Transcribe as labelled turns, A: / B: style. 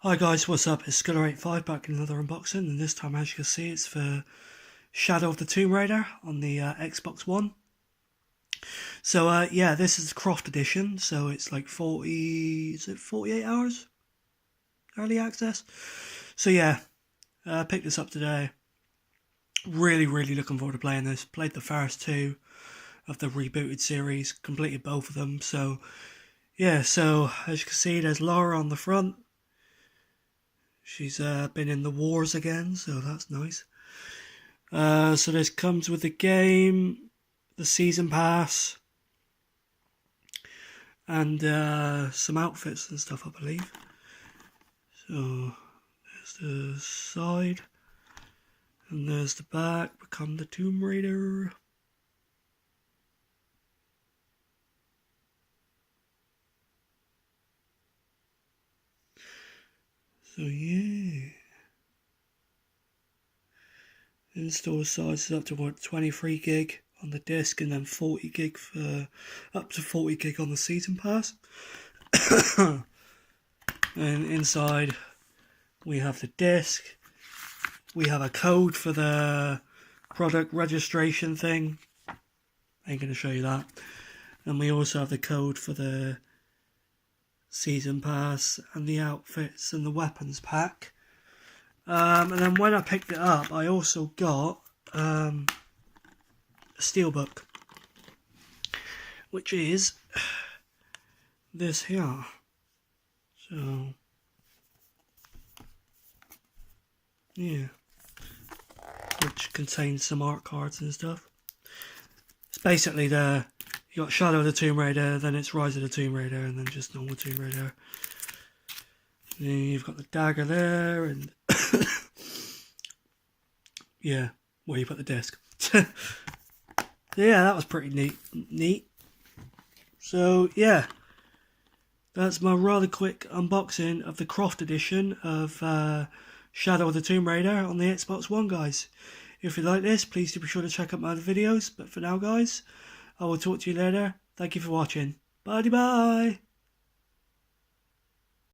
A: Hi guys, what's up? It's Skiller85 back in another unboxing, and this time, as you can see, it's for Shadow of the Tomb Raider on the Xbox One. So yeah, this is the Croft edition, so it's like 48 hours early access. So yeah, picked this up today. Really looking forward to playing this. Played the first two of the rebooted series, completed both of them. So yeah, so as you can see, there's Laura on the front. She's been in the wars again, so that's nice. So this comes with the game, the season pass, and some outfits and stuff, I believe. So there's the side, and there's the back. Become the Tomb Raider. So yeah. Install size is up to what, 23 gig on the disc, and then 40 gig for up to 40 gig on the season pass. And inside we have the disc. We have a code for the product registration thing. I ain't gonna show you that. And we also have the code for the season pass and the outfits and the weapons pack. And then when I picked it up, I also got a Steelbook, which is this here. So yeah, which contains some art cards and stuff. It's basically you got Shadow of the Tomb Raider, then it's Rise of the Tomb Raider, and then just normal Tomb Raider. And then you've got the dagger there, and yeah, where you put the disc. Yeah, that was pretty neat. So yeah, that's my rather quick unboxing of the Croft edition of Shadow of the Tomb Raider on the Xbox One, guys. If you like this, please do be sure to check out my other videos. But for now, guys, I will talk to you later. Thank you for watching. Bye bye.